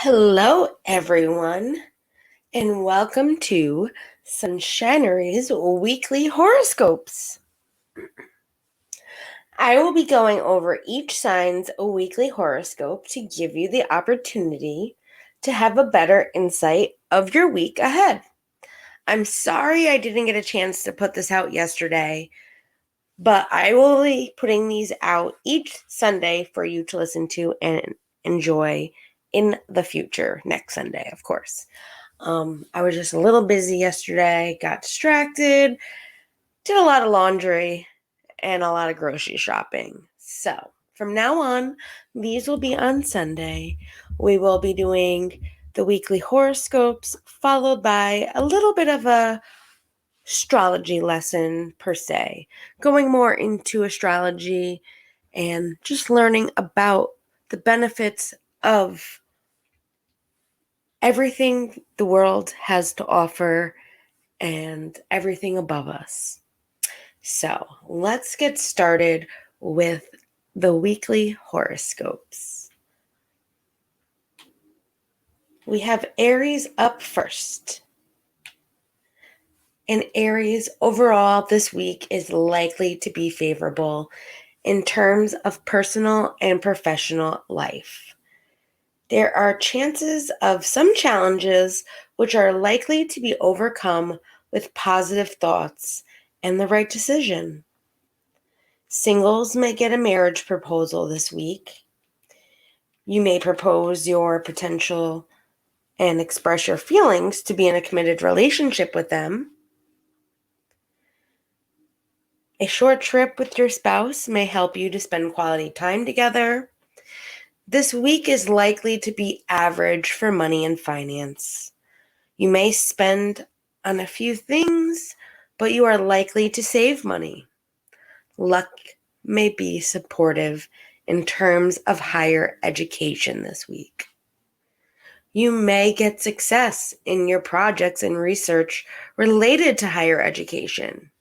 Hello, everyone, and welcome to Sunshinery's Weekly Horoscopes. I will be going over each sign's weekly horoscope to give you the opportunity to have a better insight of your week ahead. I'm sorry I didn't get a chance to put this out yesterday, but I will be putting these out each Sunday for you to listen to and enjoy in the future, next Sunday, of course. I was just a little busy yesterday, got distracted, did a lot of laundry, and a lot of grocery shopping. So from now on, these will be on Sunday. We will be doing the weekly horoscopes, followed by a little bit of a astrology lesson per se, going more into astrology and just learning about the benefits of everything the world has to offer and everything above us. So let's get started with the weekly horoscopes. We have Aries up first. And Aries, overall, this week is likely to be favorable in terms of personal and professional life. There are chances of some challenges which are likely to be overcome with positive thoughts and the right decision. Singles may get a marriage proposal this week. You may propose your potential and express your feelings to be in a committed relationship with them. A short trip with your spouse may help you to spend quality time together. This week is likely to be average for money and finance. You may spend on a few things, but you are likely to save money. Luck may be supportive in terms of higher education this week. You may get success in your projects and research related to higher education.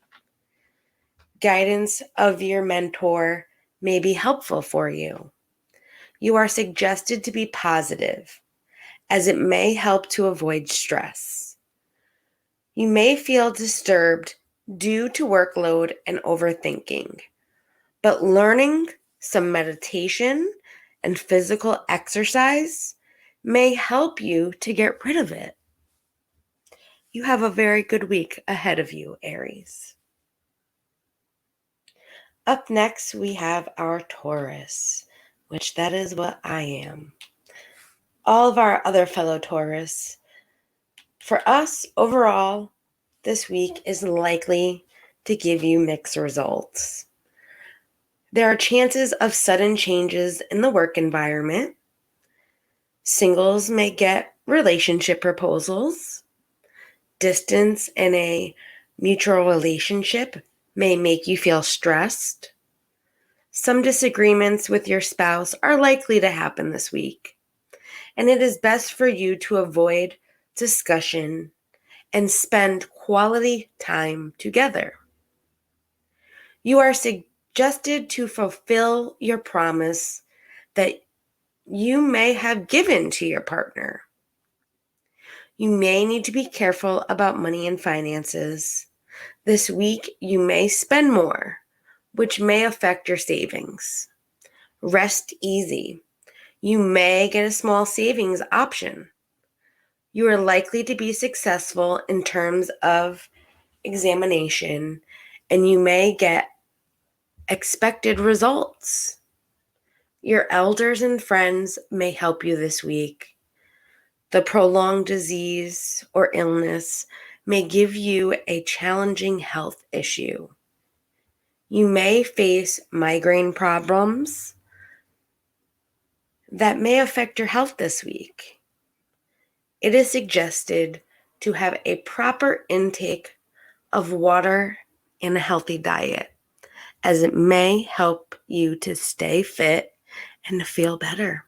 Guidance of your mentor may be helpful for you. You are suggested to be positive, as it may help to avoid stress. You may feel disturbed due to workload and overthinking, but learning some meditation and physical exercise may help you to get rid of it. You have a very good week ahead of you, Aries. Up next, we have our Taurus, which that is what I am. All of our other fellow Taurus. For us, overall, this week is likely to give you mixed results. There are chances of sudden changes in the work environment. Singles may get relationship proposals. Distance in a mutual relationship may make you feel stressed. Some disagreements with your spouse are likely to happen this week, and it is best for you to avoid discussion and spend quality time together. You are suggested to fulfill your promise that you may have given to your partner. You may need to be careful about money and finances. This week, you may spend more, which may affect your savings. Rest easy. You may get a small savings option. You are likely to be successful in terms of examination, and you may get expected results. Your elders and friends may help you this week. The prolonged disease or illness may give you a challenging health issue. You may face migraine problems that may affect your health this week. It is suggested to have a proper intake of water and a healthy diet, as it may help you to stay fit and to feel better.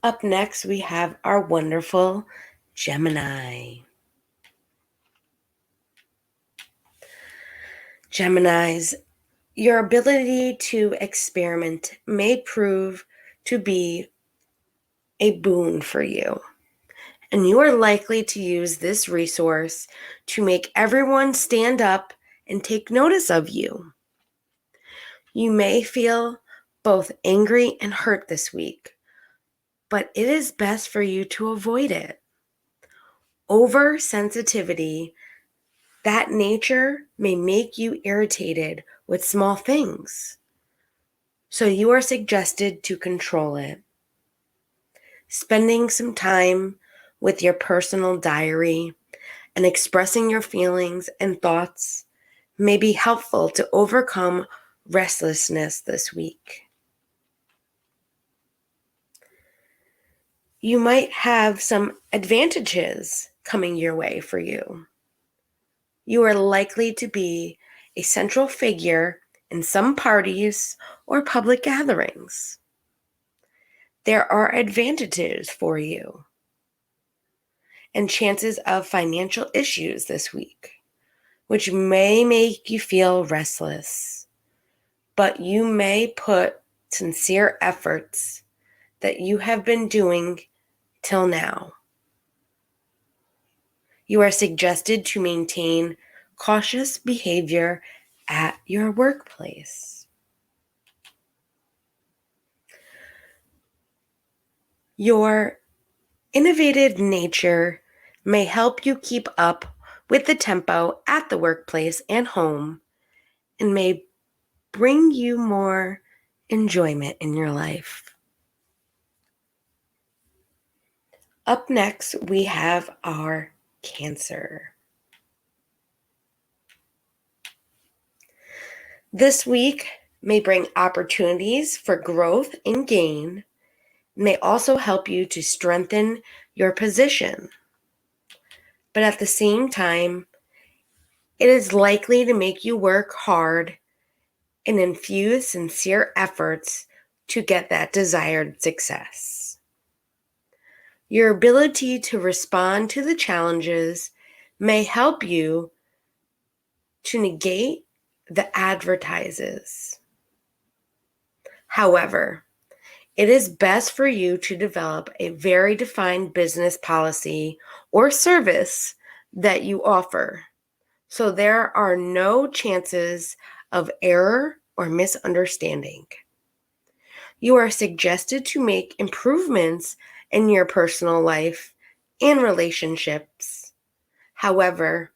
Up next, we have our wonderful Gemini. Geminis, your ability to experiment may prove to be a boon for you. And you are likely to use this resource to make everyone stand up and take notice of you. You may feel both angry and hurt this week, but it is best for you to avoid it. Oversensitivity, that nature may make you irritated with small things. So you are suggested to control it. Spending some time with your personal diary and expressing your feelings and thoughts may be helpful to overcome restlessness this week. You might have some advantages coming your way for you. You are likely to be a central figure in some parties or public gatherings. There are advantages for you and chances of financial issues this week, which may make you feel restless, but you may put sincere efforts that you have been doing till now. You are suggested to maintain cautious behavior at your workplace. Your innovative nature may help you keep up with the tempo at the workplace and home and may bring you more enjoyment in your life. Up next, we have our Cancer. This week may bring opportunities for growth and gain, may also help you to strengthen your position. But at the same time, it is likely to make you work hard and infuse sincere efforts to get that desired success. Your ability to respond to the challenges may help you to negate the advertises. However, it is best for you to develop a very defined business policy or service that you offer, so there are no chances of error or misunderstanding. You are suggested to make improvements in your personal life and relationships. However,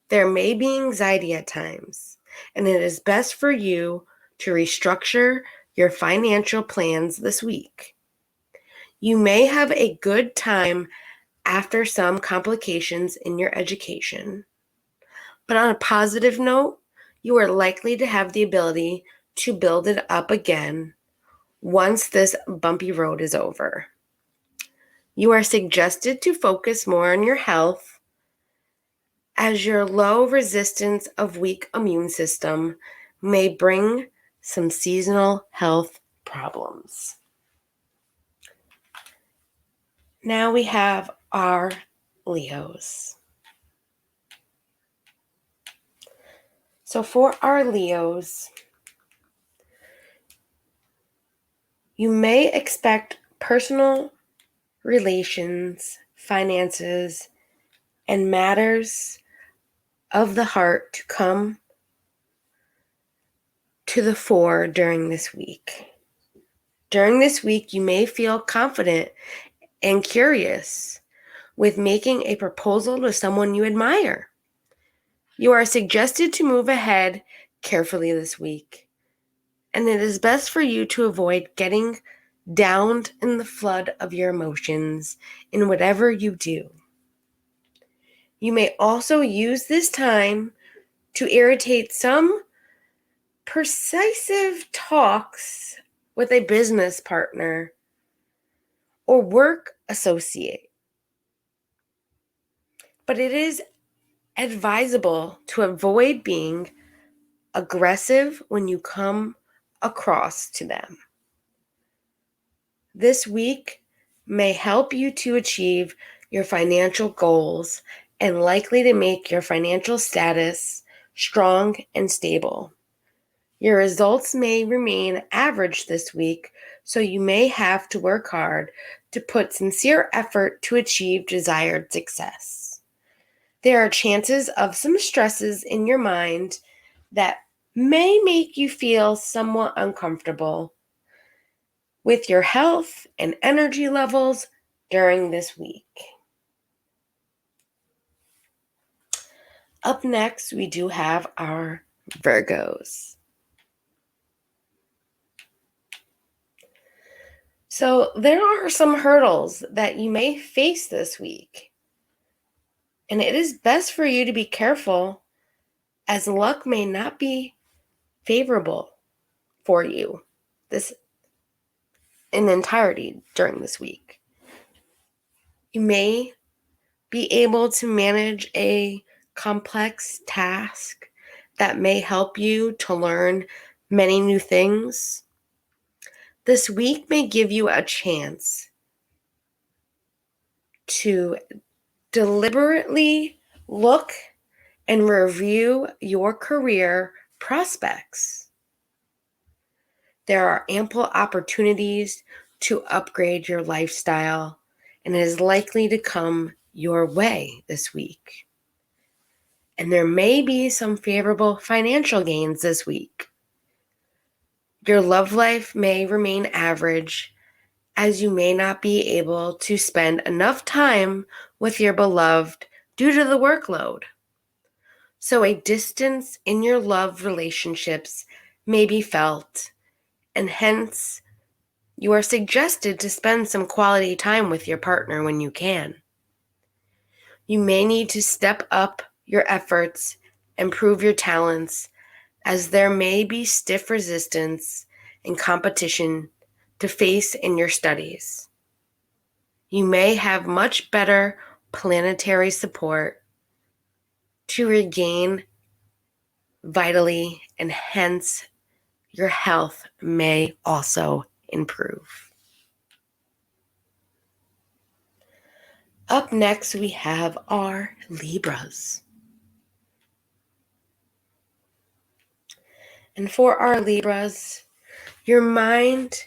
there may be anxiety at times, and it is best for you to restructure your financial plans this week. You may have a good time after some complications in your education. But on a positive note, you are likely to have the ability to build it up again once this bumpy road is over. You are suggested to focus more on your health, as your low resistance of weak immune system may bring some seasonal health problems. Now we have our Leos. So for our Leos, you may expect personal relations, finances, and matters of the heart to come to the fore during this week. During this week, you may feel confident and curious with making a proposal to someone you admire. You are suggested to move ahead carefully this week, and it is best for you to avoid getting drowned in the flood of your emotions in whatever you do. You may also use this time to irritate some persuasive talks with a business partner or work associate. But it is advisable to avoid being aggressive when you come across to them. This week may help you to achieve your financial goals and likely to make your financial status strong and stable. Your results may remain average this week, so you may have to work hard to put sincere effort to achieve desired success. There are chances of some stresses in your mind that may make you feel somewhat uncomfortable with your health and energy levels during this week. Up next, we do have our Virgos. So there are some hurdles that you may face this week, and it is best for you to be careful as luck may not be favorable for you in entirety during this week. You may be able to manage a complex task that may help you to learn many new things. This week may give you a chance to deliberately look and review your career prospects. There are ample opportunities to upgrade your lifestyle, and it is likely to come your way this week. And there may be some favorable financial gains this week. Your love life may remain average, as you may not be able to spend enough time with your beloved due to the workload. So a distance in your love relationships may be felt, and hence you are suggested to spend some quality time with your partner when you can. You may need to step up your efforts and prove your talents, as there may be stiff resistance and competition to face in your studies. You may have much better planetary support to regain vitally, and hence your health may also improve. Up next, we have our Libras. And for our Libras, your mind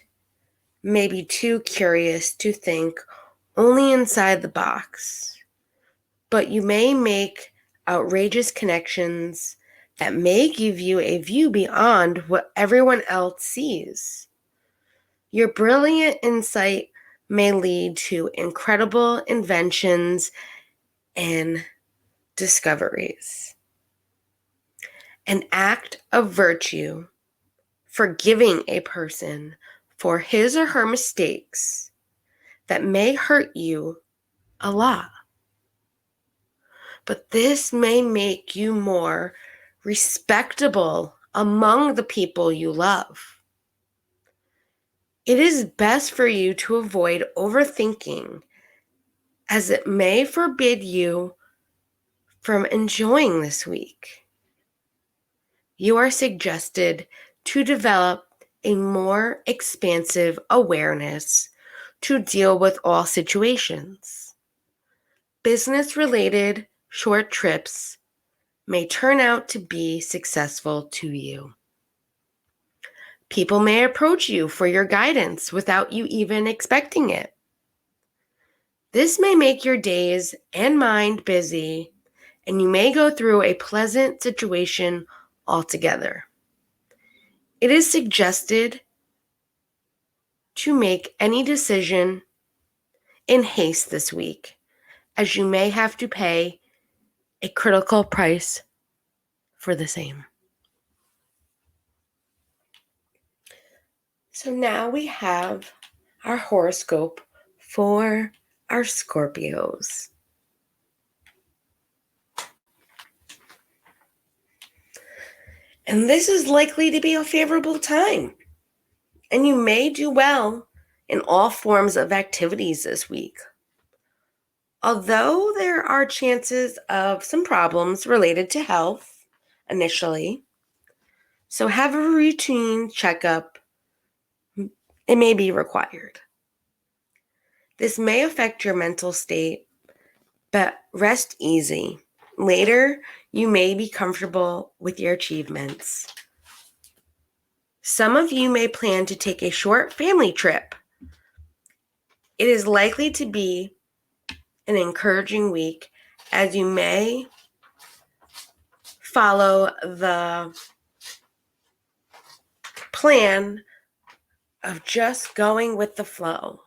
may be too curious to think only inside the box, but you may make outrageous connections that may give you a view beyond what everyone else sees. Your brilliant insight may lead to incredible inventions and discoveries. An act of virtue, forgiving a person for his or her mistakes that may hurt you a lot. But this may make you more respectable among the people you love. It is best for you to avoid overthinking, as it may forbid you from enjoying this week. You are suggested to develop a more expansive awareness to deal with all situations. Business-related short trips may turn out to be successful to you. People may approach you for your guidance without you even expecting it. This may make your days and mind busy, and you may go through a pleasant situation altogether. It is suggested to make any decision in haste this week, as you may have to pay a critical price for the same. So now we have our horoscope for our Scorpios. And this is likely to be a favorable time, and you may do well in all forms of activities this week. Although there are chances of some problems related to health initially, so have a routine checkup. It may be required. This may affect your mental state, but rest easy. Later, you may be comfortable with your achievements. Some of you may plan to take a short family trip. It is likely to be an encouraging week as you may follow the plan of just going with the flow.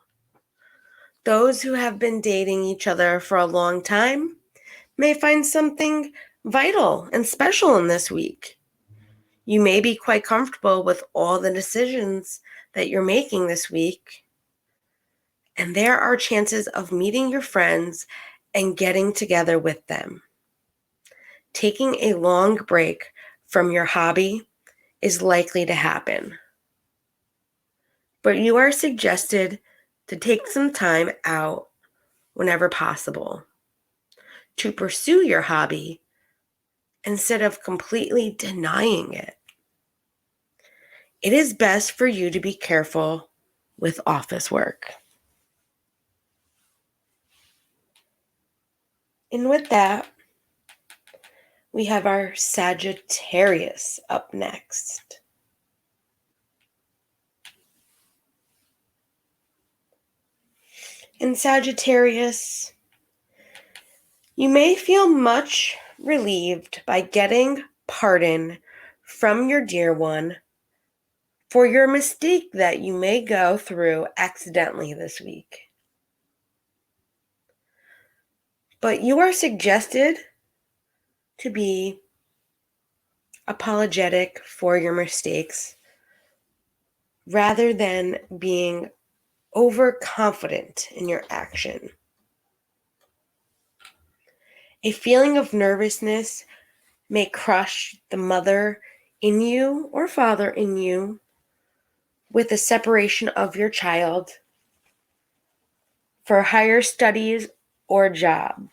Those who have been dating each other for a long time may find something vital and special in this week. You may be quite comfortable with all the decisions that you're making this week, and there are chances of meeting your friends and getting together with them. Taking a long break from your hobby is likely to happen, but you are suggested to take some time out whenever possible to pursue your hobby instead of completely denying it. It is best for you to be careful with office work. And with that, we have our Sagittarius up next. In Sagittarius, you may feel much relieved by getting pardon from your dear one for your mistake that you may go through accidentally this week. But you are suggested to be apologetic for your mistakes rather than being overconfident in your action. A feeling of nervousness may crush the mother in you or father in you with the separation of your child for higher studies or job.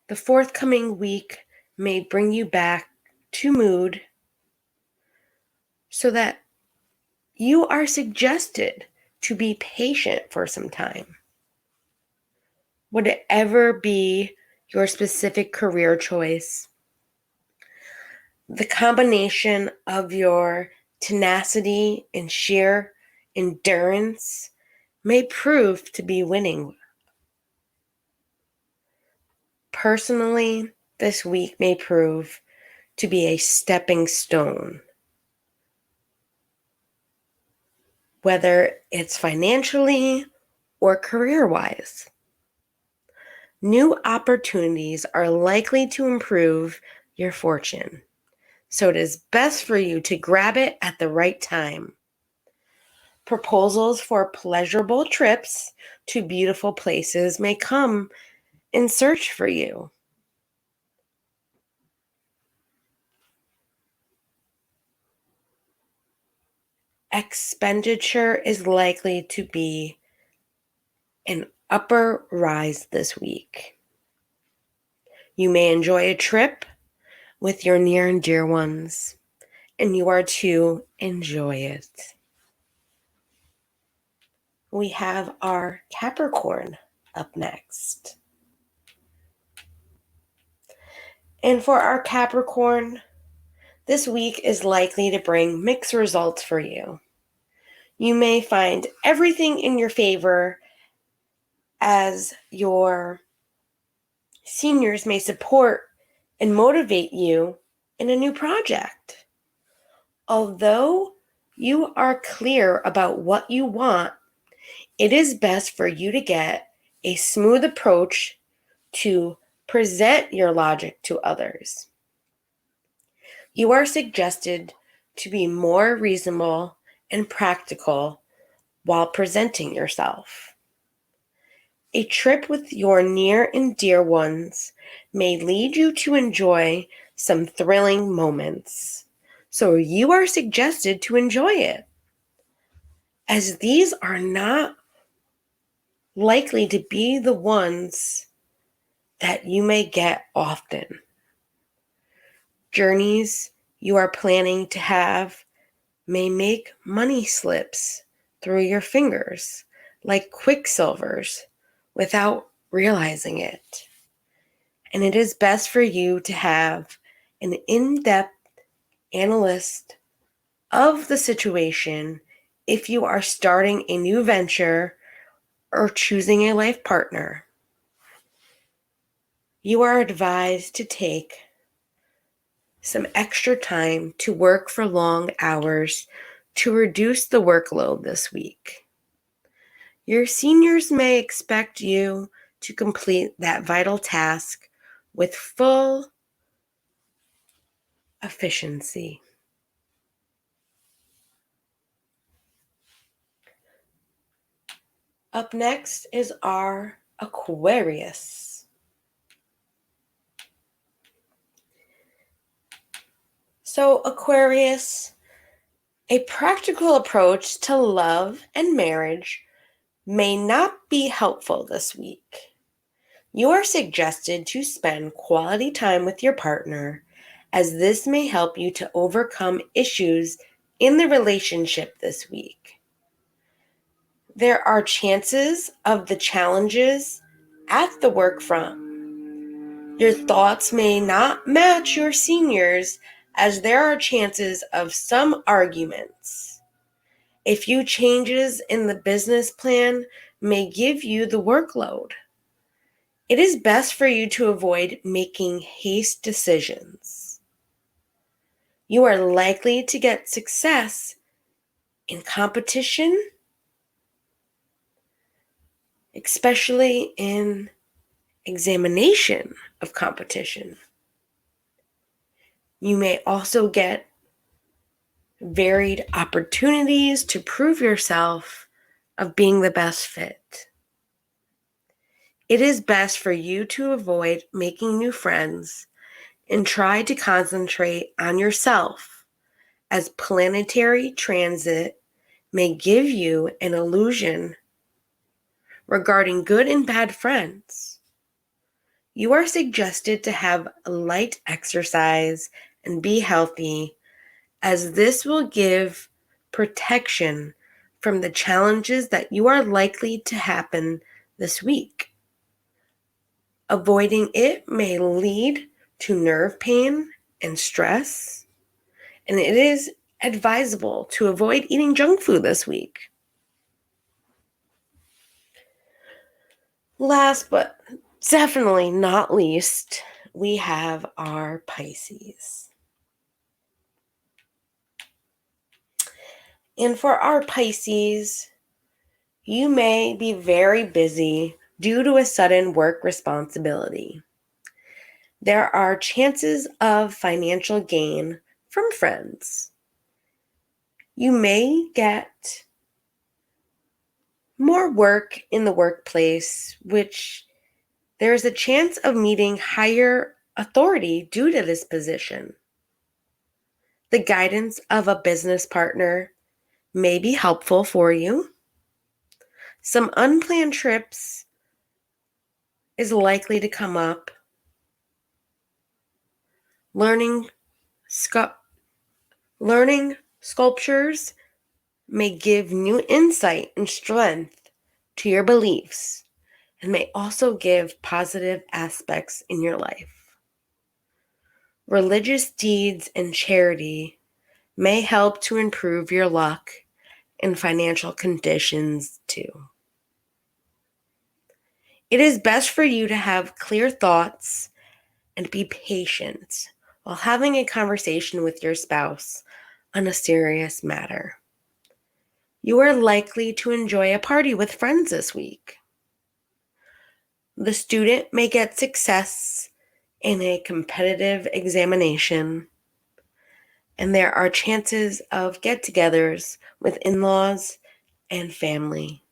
The forthcoming week may bring you back to mood so that you are suggested to be patient for some time. Whatever be your specific career choice, the combination of your tenacity and sheer endurance may prove to be winning. Personally, this week may prove to be a stepping stone. Whether it's financially or career-wise. New opportunities are likely to improve your fortune, so it is best for you to grab it at the right time. Proposals for pleasurable trips to beautiful places may come in search for you. Expenditure is likely to be an upper rise this week. You may enjoy a trip with your near and dear ones, and you are to enjoy it. We have our Capricorn up next. And for our Capricorn, this week is likely to bring mixed results for you. You may find everything in your favor as your seniors may support and motivate you in a new project. Although you are clear about what you want, it is best for you to get a smooth approach to present your logic to others. You are suggested to be more reasonable and practical while presenting yourself. A trip with your near and dear ones may lead you to enjoy some thrilling moments, so you are suggested to enjoy it, as these are not likely to be the ones that you may get often. Journeys you are planning to have may make money slips through your fingers like quicksilvers without realizing it. And it is best for you to have an in-depth analyst of the situation if you are starting a new venture or choosing a life partner. You are advised to take some extra time to work for long hours to reduce the workload this week. Your seniors may expect you to complete that vital task with full efficiency. Up next is our Aquarius. So Aquarius, a practical approach to love and marriage may not be helpful this week. You are suggested to spend quality time with your partner, as this may help you to overcome issues in the relationship this week. There are chances of the challenges at the work front. Your thoughts may not match your seniors, as there are chances of some arguments. A few changes in the business plan may give you the workload. It is best for you to avoid making haste decisions. You are likely to get success in competition, especially in examination of competition. You may also get varied opportunities to prove yourself of being the best fit. It is best for you to avoid making new friends and try to concentrate on yourself, as planetary transit may give you an illusion regarding good and bad friends. You are suggested to have light exercise and be healthy, as this will give protection from the challenges that you are likely to happen this week. Avoiding it may lead to nerve pain and stress, and it is advisable to avoid eating junk food this week. Last but definitely not least, we have our Pisces. And for our Pisces, you may be very busy due to a sudden work responsibility. There are chances of financial gain from friends. You may get more work in the workplace, which there is a chance of meeting higher authority due to this position. The guidance of a business partner may be helpful for you. Some unplanned trips is likely to come up. Learning sculptures may give new insight and strength to your beliefs, and may also give positive aspects in your life. Religious deeds and charity may help to improve your luck and financial conditions too. It is best for you to have clear thoughts and be patient while having a conversation with your spouse on a serious matter. You are likely to enjoy a party with friends this week. The student may get success in a competitive examination, and there are chances of get-togethers with in-laws and family.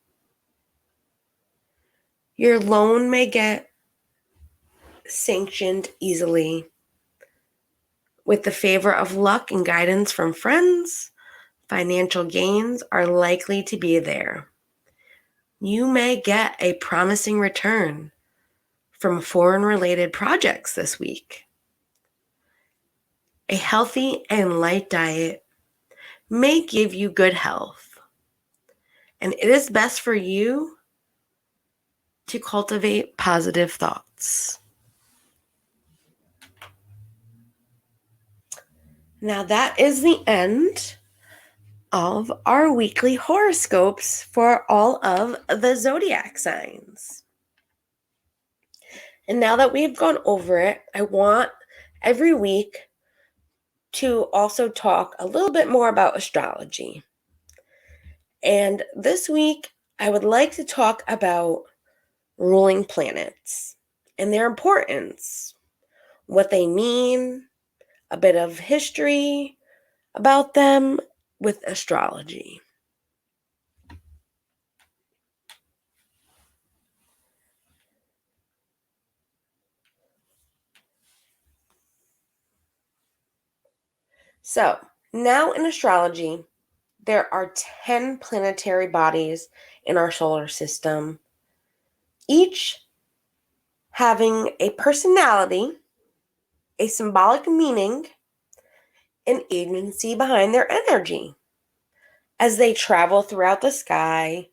Your loan may get sanctioned easily. With the favor of luck and guidance from friends, financial gains are likely to be there. You may get a promising return from foreign-related projects this week. A healthy and light diet may give you good health, and it is best for you to cultivate positive thoughts. Now that is the end of our weekly horoscopes for all of the zodiac signs. And now that we've gone over it, I want every week to also talk a little bit more about astrology. And this week, I would like to talk about ruling planets and their importance, what they mean, a bit of history about them with astrology. So, now in astrology, there are 10 planetary bodies in our solar system, each having a personality, a symbolic meaning, and agency behind their energy. As they travel throughout the sky,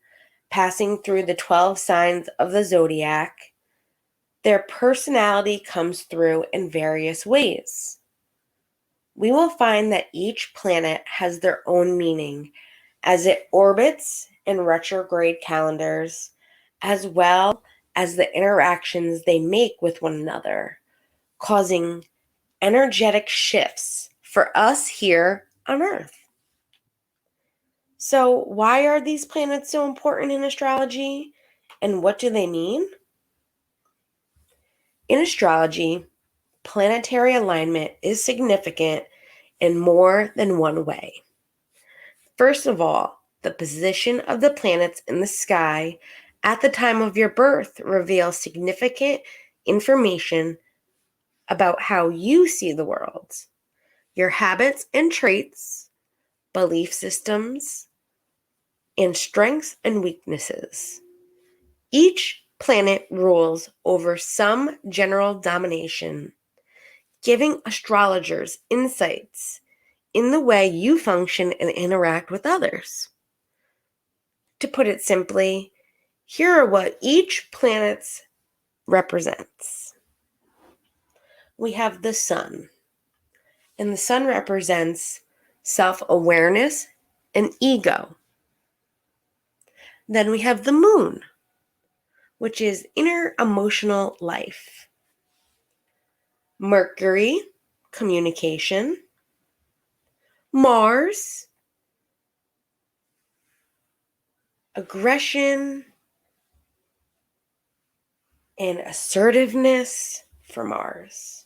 passing through the 12 signs of the zodiac, their personality comes through in various ways. We will find that each planet has their own meaning as it orbits in retrograde calendars, as well as the interactions they make with one another, causing energetic shifts for us here on Earth. So, why are these planets so important in astrology, and what do they mean? In astrology, planetary alignment is significant in more than one way. First of all, the position of the planets in the sky at the time of your birth reveals significant information about how you see the world, your habits and traits, belief systems, and strengths and weaknesses. Each planet rules over some general domination, giving astrologers insights in the way you function and interact with others. To put it simply, here are what each planet represents. We have the sun, and the sun represents self-awareness and ego. Then we have the moon, which is inner emotional life. Mercury, communication. Mars, aggression and assertiveness for Mars.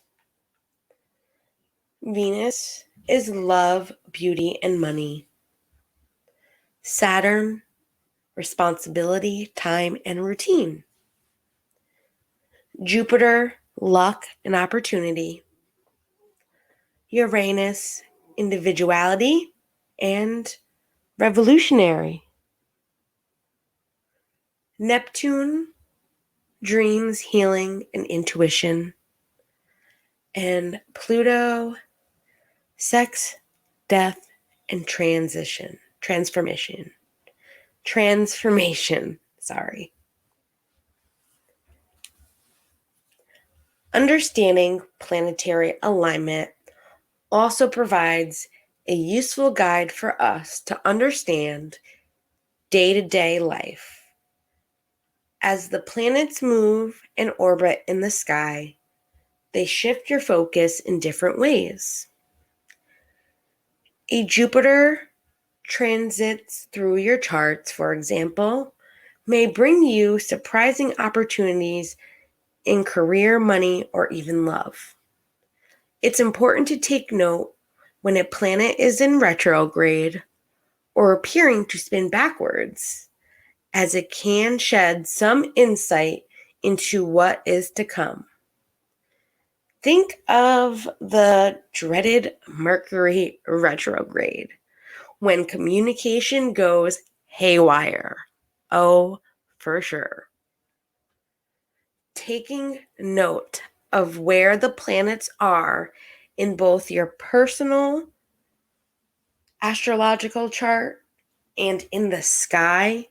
Venus is love, beauty, and money. Saturn, responsibility, time, and routine. Jupiter, luck and opportunity. Uranus, individuality and revolutionary. Neptune, dreams, healing, and intuition. And Pluto, sex, death, and transformation. Understanding planetary alignment also provides a useful guide for us to understand day-to-day life. As the planets move and orbit in the sky, they shift your focus in different ways. A Jupiter transits through your charts, for example, may bring you surprising opportunities in career, money, or even love. It's important to take note when a planet is in retrograde or appearing to spin backwards, as it can shed some insight into what is to come. Think of the dreaded Mercury retrograde, when communication goes haywire. Oh, for sure. Taking note of where the planets are in both your personal astrological chart and in the sky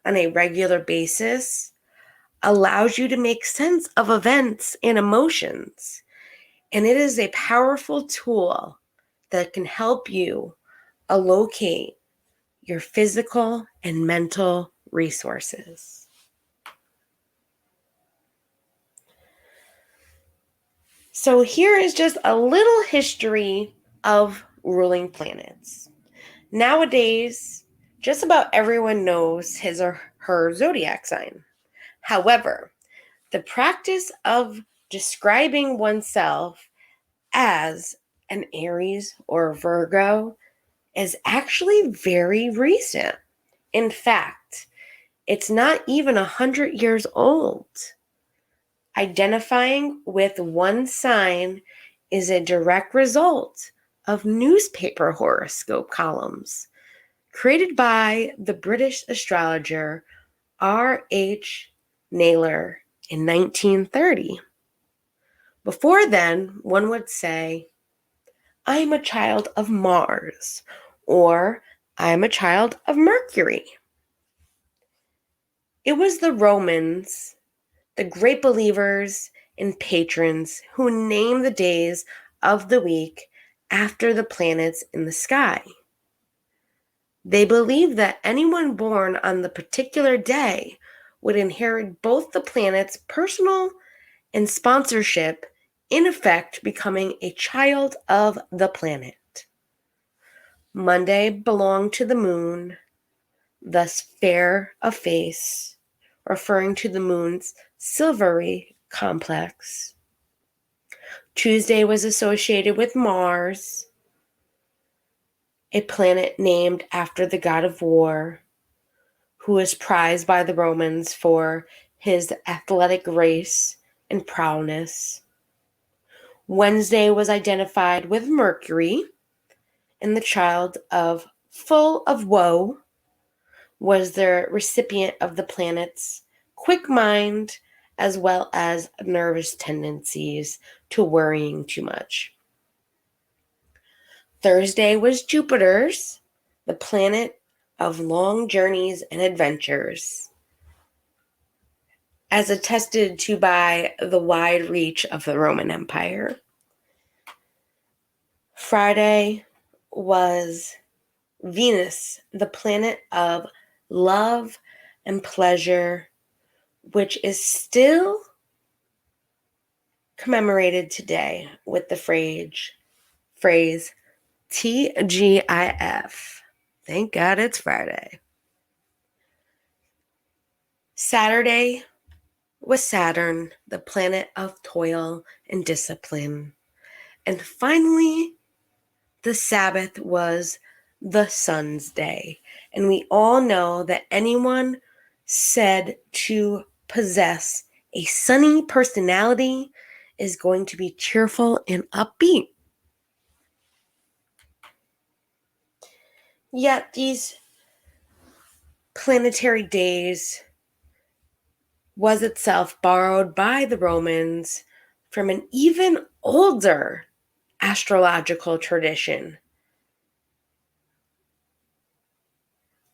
on a regular basis allows you to make sense of events and emotions. And it is a powerful tool that can help you allocate your physical and mental resources. So here is just a little history of ruling planets. Nowadays, just about everyone knows his or her zodiac sign. However, the practice of describing oneself as an Aries or Virgo is actually very recent. In fact, it's not even 100 years old. Identifying with one sign is a direct result of newspaper horoscope columns created by the British astrologer R.H. Naylor in 1930. Before then, one would say, I'm a child of Mars, or I'm a child of Mercury. It was the Romans, the great believers and patrons, who named the days of the week after the planets in the sky. They believed that anyone born on the particular day would inherit both the planet's personal and sponsorship, in effect becoming a child of the planet. Monday belonged to the moon, thus fair of face, referring to the moon's silvery complex. Tuesday was associated with Mars, a planet named after the god of war, who was prized by the Romans for his athletic race and prowess. Wednesday was identified with Mercury, and the child of full of woe was the recipient of the planet's quick mind as well as nervous tendencies to worrying too much. Thursday was Jupiter's, the planet of long journeys and adventures, as attested to by the wide reach of the Roman Empire. Friday was Venus, the planet of love and pleasure, which is still commemorated today with the phrase TGIF. Thank God it's Friday. Saturday was Saturn, the planet of toil and discipline. And finally, the Sabbath was the sun's day. And we all know that anyone said to possess a sunny personality is going to be cheerful and upbeat. Yet these planetary days was itself borrowed by the Romans from an even older astrological tradition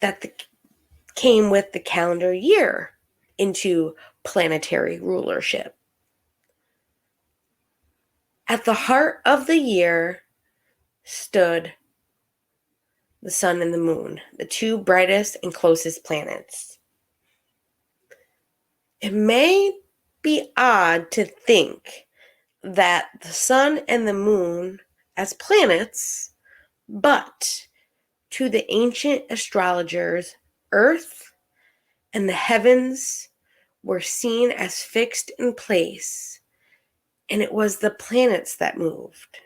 that came with the calendar year into planetary rulership. At the heart of the year stood the sun and the moon, the two brightest and closest planets. It may be odd to think that the sun and the moon as planets, but to the ancient astrologers, Earth and the heavens were seen as fixed in place, and it was the planets that moved.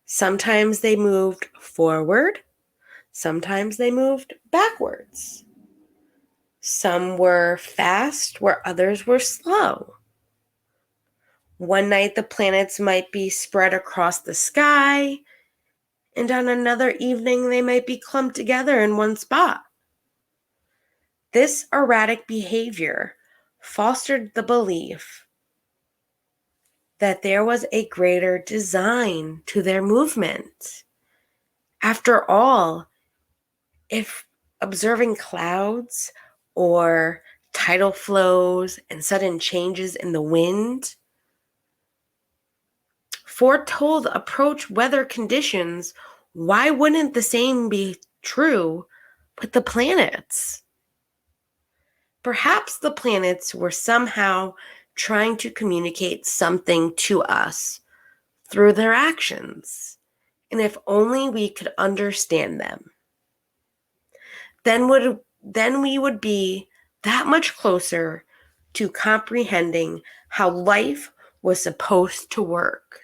Sometimes they moved forward, sometimes they moved backwards. Some were fast, where others were slow. One night the planets might be spread across the sky, and on another evening they might be clumped together in one spot. This erratic behavior fostered the belief that there was a greater design to their movement. After all, if observing clouds or tidal flows and sudden changes in the wind foretold approach weather conditions, why wouldn't the same be true with the planets? Perhaps the planets were somehow trying to communicate something to us through their actions. And if only we could understand them, then we would be that much closer to comprehending how life was supposed to work.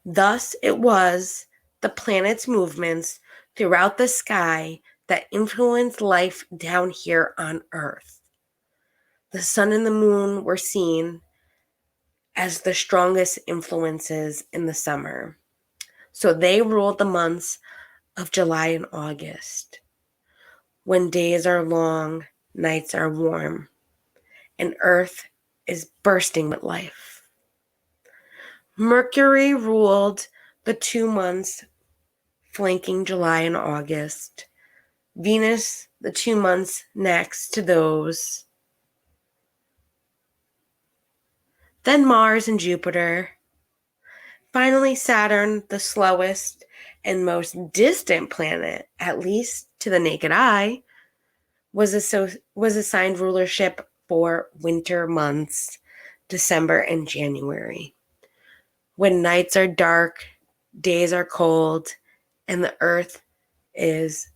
Thus, it was the planets' movements throughout the sky that influenced life down here on Earth. The sun and the moon were seen as the strongest influences in the summer. So they ruled the months of July and August, when days are long, nights are warm, and Earth is bursting with life. Mercury ruled the 2 months flanking July and August. Venus, the 2 months next to those. Then Mars and Jupiter. Finally, Saturn, the slowest and most distant planet, at least to the naked eye, was assigned rulership for winter months, December and January, when nights are dark, days are cold, and the earth is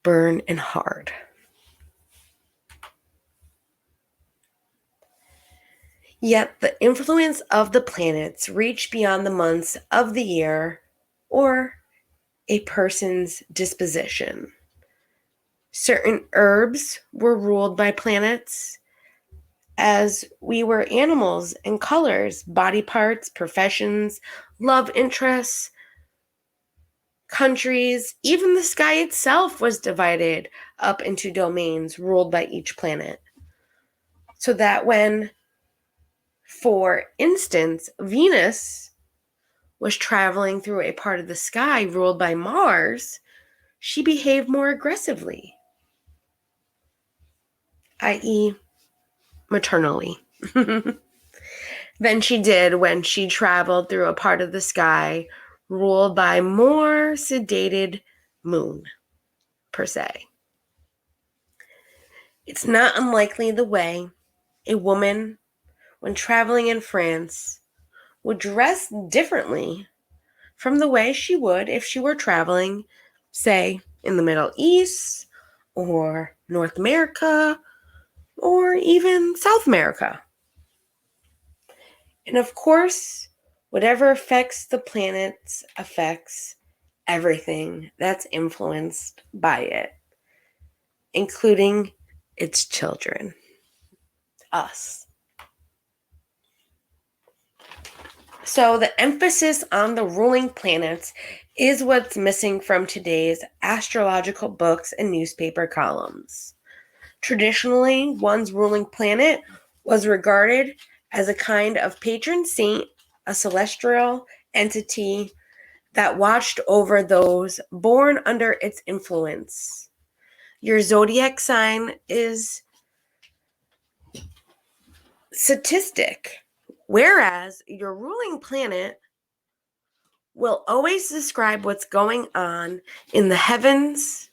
burn and hard. Yet the influence of the planets reached beyond the months of the year or a person's disposition. Certain herbs were ruled by planets, as we were animals and colors, body parts, professions, love interests, countries, even the sky itself was divided up into domains ruled by each planet. So that when, for instance, Venus was traveling through a part of the sky ruled by Mars, she behaved more aggressively, i.e., maternally, than she did when she traveled through a part of the sky ruled by more sedated moon, per se. It's not unlikely the way a woman, when traveling in France, would dress differently from the way she would if she were traveling, say, in the Middle East or North America or even South America. And of course, whatever affects the planets affects everything that's influenced by it, including its children, us. So the emphasis on the ruling planets is what's missing from today's astrological books and newspaper columns. Traditionally, one's ruling planet was regarded as a kind of patron saint, a celestial entity that watched over those born under its influence. Your zodiac sign is statistic, whereas your ruling planet will always describe what's going on in the heavens,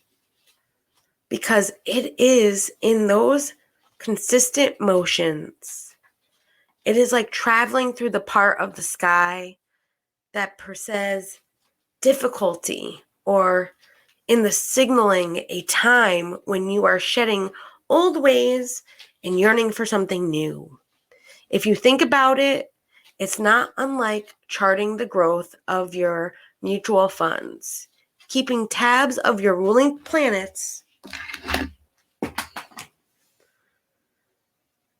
because it is in those consistent motions. It is like traveling through the part of the sky that presents difficulty, or in the signaling a time when you are shedding old ways and yearning for something new. If you think about it, it's not unlike charting the growth of your mutual funds. Keeping tabs of your ruling planets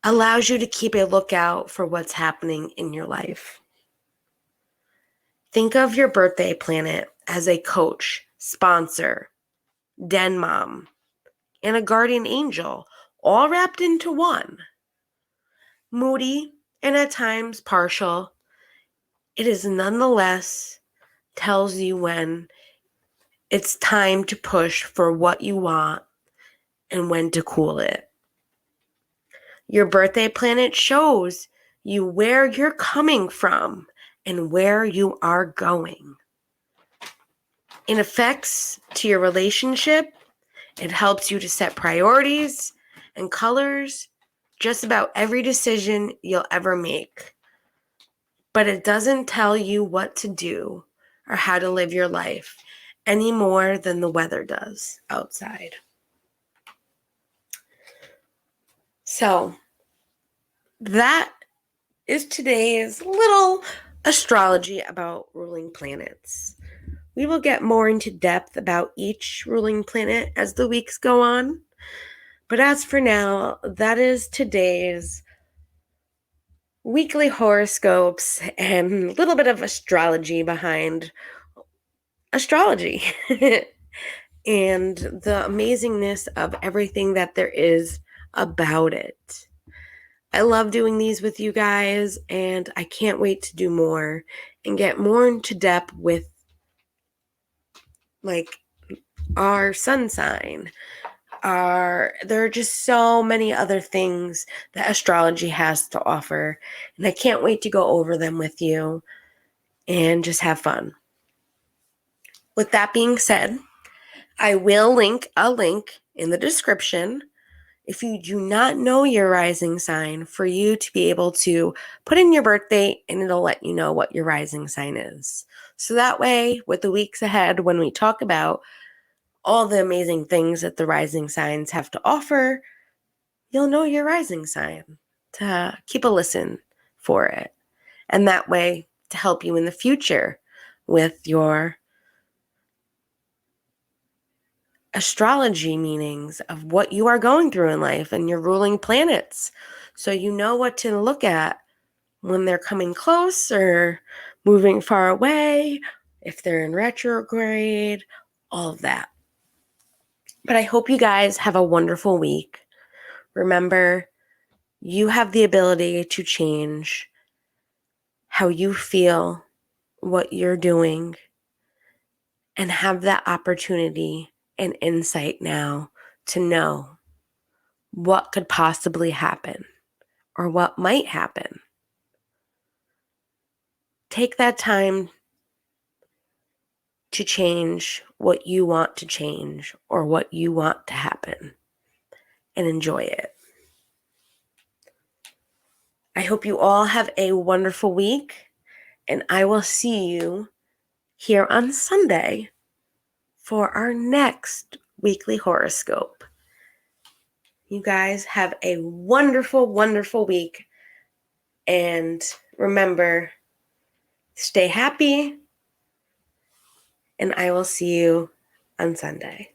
allows you to keep a lookout for what's happening in your life. Think of your birthday planet as a coach, sponsor, den mom, and a guardian angel, all wrapped into one. Moody and at times partial, it is nonetheless tells you when it's time to push for what you want and when to cool it. Your birthday planet shows you where you're coming from and where you are going. It affects to your relationship. It helps you to set priorities and colors, just about every decision you'll ever make. But it doesn't tell you what to do or how to live your life any more than the weather does outside. So that is today's little astrology about ruling planets. We will get more into depth about each ruling planet as the weeks go on. But as for now, that is today's weekly horoscopes and a little bit of astrology behind astrology and the amazingness of everything that there is about it. I love doing these with you guys, and I can't wait to do more and get more into depth with like our sun sign. There are just so many other things that astrology has to offer, and I can't wait to go over them with you and just have fun. With that being said, I will link a link in the description if you do not know your rising sign for you to be able to put in your birth date, and it'll let you know what your rising sign is. So that way, with the weeks ahead, when we talk about all the amazing things that the rising signs have to offer, you'll know your rising sign to keep a listen for it. And that way, to help you in the future with your astrology meanings of what you are going through in life and your ruling planets. So you know what to look at when they're coming close or moving far away, if they're in retrograde, all of that. But I hope you guys have a wonderful week. Remember, you have the ability to change how you feel, what you're doing, and have that opportunity and insight now to know what could possibly happen or what might happen. Take that time to change what you want to change or what you want to happen and enjoy it. I hope you all have a wonderful week, and I will see you here on Sunday for our next weekly horoscope. You guys have a wonderful, wonderful week. And remember, stay happy. And I will see you on Sunday.